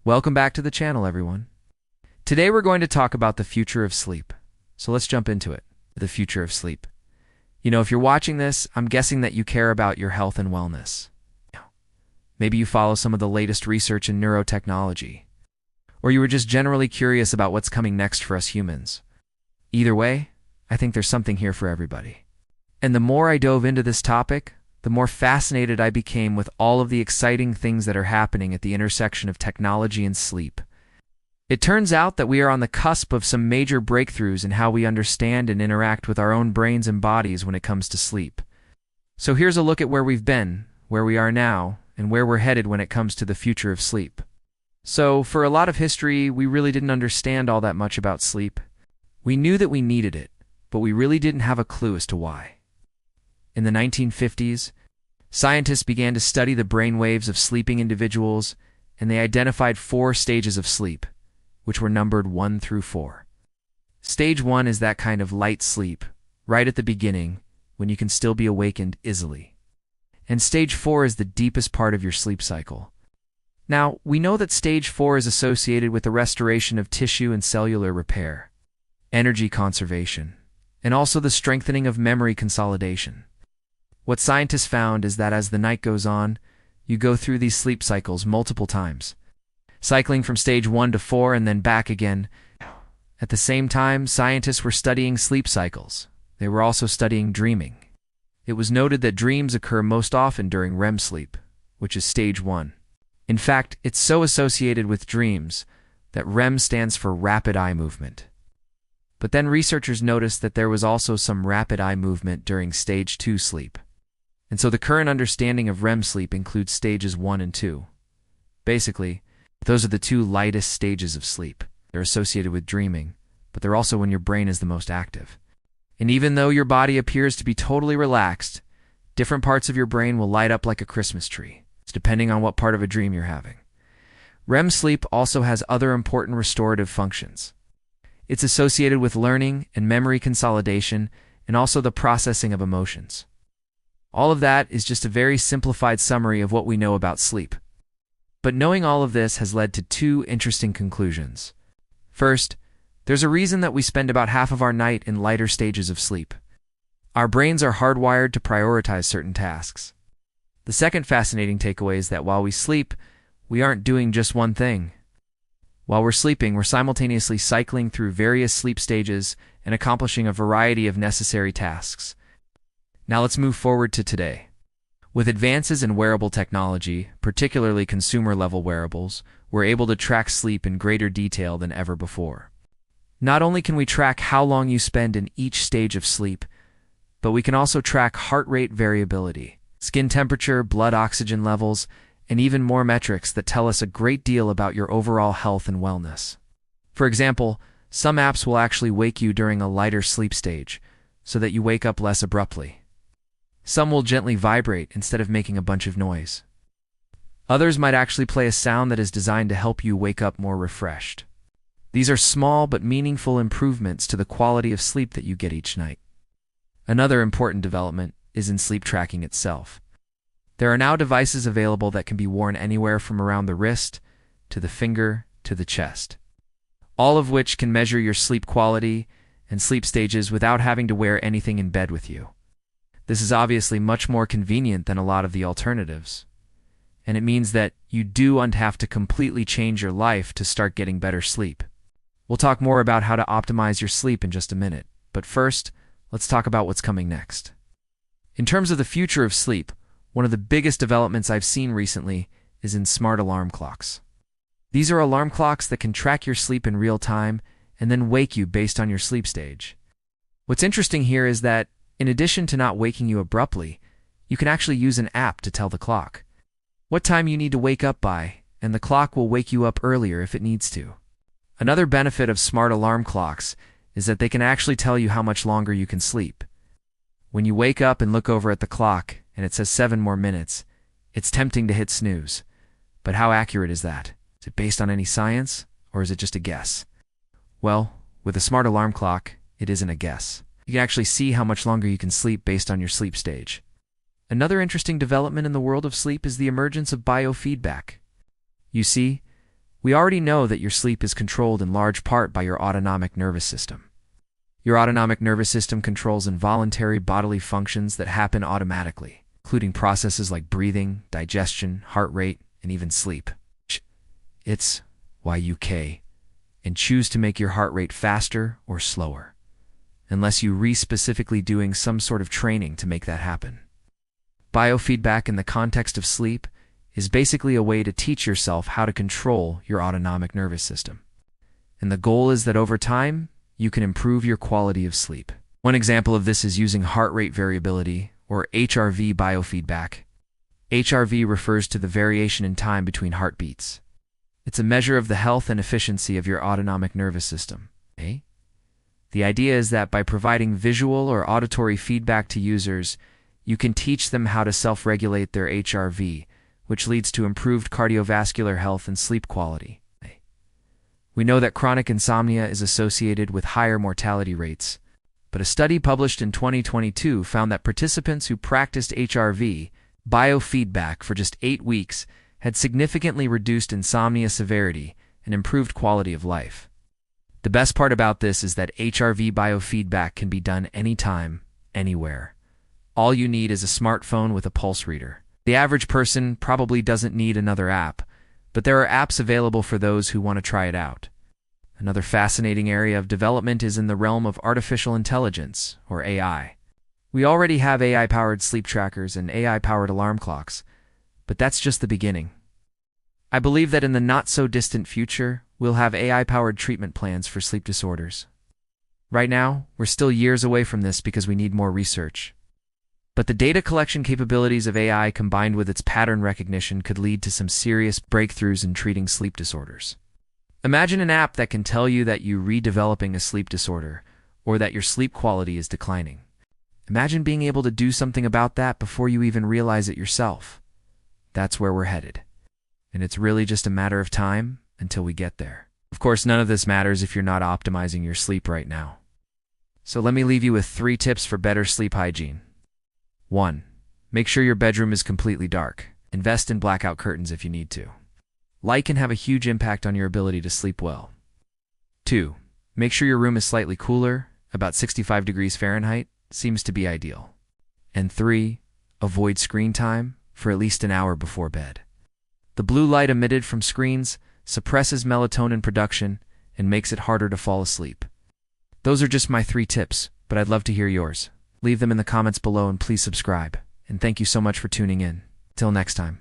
Welcome back to the channel, everyone. Today we're going to talk about the future of sleep. So let's jump into it. The future of sleep. If you're watching this, I'm guessing that you care about your health and wellness. Maybe you follow some of the latest research in neurotechnology, or you were just generally curious about what's coming next for us humans. Either way, I think there's something here for everybody. And the more I dove into this topic, the more fascinated I became with all of the exciting things that are happening at the intersection of technology and sleep. It turns out that we are on the cusp of some major breakthroughs in how we understand and interact with our own brains and bodies when it comes to sleep. So here's a look at where we've been, where we are now, and where we're headed when it comes to the future of sleep. So, for a lot of history, we really didn't understand all that much about sleep. We knew that we needed it, but we really didn't have a clue as to why. In the 1950s, scientists began to study the brainwaves of sleeping individuals, and they identified 4 stages of sleep, which were numbered 1 through 4. Stage 1 is that kind of light sleep, right at the beginning, when you can still be awakened easily. And stage 4 is the deepest part of your sleep cycle. Now, we know that stage 4 is associated with the restoration of tissue and cellular repair, energy conservation, and also the strengthening of memory consolidation. What scientists found is that as the night goes on, you go through these sleep cycles multiple times, cycling from stage 1 to 4 and then back again. At the same time, scientists were studying sleep cycles. They were also studying dreaming. It was noted that dreams occur most often during REM sleep, which is stage 1. In fact, it's so associated with dreams that REM stands for rapid eye movement. But then researchers noticed that there was also some rapid eye movement during stage 2 sleep. And so the current understanding of REM sleep includes stages 1 and 2. Basically, those are the 2 lightest stages of sleep. They're associated with dreaming, but they're also when your brain is the most active. And even though your body appears to be totally relaxed, different parts of your brain will light up like a Christmas tree. It's depending on what part of a dream you're having. REM sleep also has other important restorative functions. It's associated with learning and memory consolidation and also the processing of emotions. All of that is just a very simplified summary of what we know about sleep. But knowing all of this has led to 2 interesting conclusions. First, there's a reason that we spend about half of our night in lighter stages of sleep. Our brains are hardwired to prioritize certain tasks. The second fascinating takeaway is that while we sleep, we aren't doing just one thing. While we're sleeping, we're simultaneously cycling through various sleep stages and accomplishing a variety of necessary tasks. Now let's move forward to today. With advances in wearable technology, particularly consumer-level wearables, we're able to track sleep in greater detail than ever before. Not only can we track how long you spend in each stage of sleep, but we can also track heart rate variability, skin temperature, blood oxygen levels, and even more metrics that tell us a great deal about your overall health and wellness. For example, some apps will actually wake you during a lighter sleep stage, so that you wake up less abruptly. Some will gently vibrate instead of making a bunch of noise. Others might actually play a sound that is designed to help you wake up more refreshed. These are small but meaningful improvements to the quality of sleep that you get each night. Another important development is in sleep tracking itself. There are now devices available that can be worn anywhere from around the wrist, to the finger, to the chest, all of which can measure your sleep quality and sleep stages without having to wear anything in bed with you. This is obviously much more convenient than a lot of the alternatives, and it means that you don't have to completely change your life to start getting better sleep. We'll talk more about how to optimize your sleep in just a minute, but first, let's talk about what's coming next. In terms of the future of sleep, one of the biggest developments I've seen recently is in smart alarm clocks. These are alarm clocks that can track your sleep in real time and then wake you based on your sleep stage. What's interesting here is that, in addition to not waking you abruptly, you can actually use an app to tell the clock what time you need to wake up by, and the clock will wake you up earlier if it needs to. Another benefit of smart alarm clocks is that they can actually tell you how much longer you can sleep. When you wake up and look over at the clock and it says 7 more minutes, it's tempting to hit snooze. But how accurate is that? Is it based on any science, or is it just a guess? Well, with a smart alarm clock, it isn't a guess. You can actually see how much longer you can sleep based on your sleep stage. Another interesting development in the world of sleep is the emergence of biofeedback. You see, We already know that your sleep is controlled in large part by your autonomic nervous system. Your autonomic nervous system controls involuntary bodily functions that happen automatically, including processes like breathing, digestion, heart rate, and even sleep. It's why you and choose to make your heart rate faster or slower, unless you specifically doing some sort of training to make that happen. Biofeedback in the context of sleep is basically a way to teach yourself how to control your autonomic nervous system. And the goal is that over time, you can improve your quality of sleep. One example of this is using heart rate variability, or HRV biofeedback. HRV refers to the variation in time between heartbeats. It's a measure of the health and efficiency of your autonomic nervous system. The idea is that by providing visual or auditory feedback to users, you can teach them how to self-regulate their HRV, which leads to improved cardiovascular health and sleep quality. We know that chronic insomnia is associated with higher mortality rates, but a study published in 2022 found that participants who practiced HRV biofeedback for just 8 weeks had significantly reduced insomnia severity and improved quality of life. The best part about this is that HRV biofeedback can be done anytime, anywhere. All you need is a smartphone with a pulse reader. The average person probably doesn't need another app, but there are apps available for those who want to try it out. Another fascinating area of development is in the realm of artificial intelligence, or AI. We already have AI-powered sleep trackers and AI-powered alarm clocks, but that's just the beginning. I believe that in the not-so-distant future, we'll have AI-powered treatment plans for sleep disorders. Right now, we're still years away from this because we need more research. But the data collection capabilities of AI combined with its pattern recognition could lead to some serious breakthroughs in treating sleep disorders. Imagine an app that can tell you that you're redeveloping a sleep disorder or that your sleep quality is declining. Imagine being able to do something about that before you even realize it yourself. That's where we're headed. And it's really just a matter of time until we get there. Of course, none of this matters if you're not optimizing your sleep right now. So let me leave you with 3 tips for better sleep hygiene. 1. Make sure your bedroom is completely dark. Invest in blackout curtains if you need to. Light can have a huge impact on your ability to sleep well. 2. Make sure your room is slightly cooler, about 65 degrees Fahrenheit, seems to be ideal. And 3. Avoid screen time for at least an hour before bed. The blue light emitted from screens suppresses melatonin production and makes it harder to fall asleep. Those are just my 3 tips, but I'd love to hear yours. Leave them in the comments below and please subscribe. And thank you so much for tuning in. Till next time.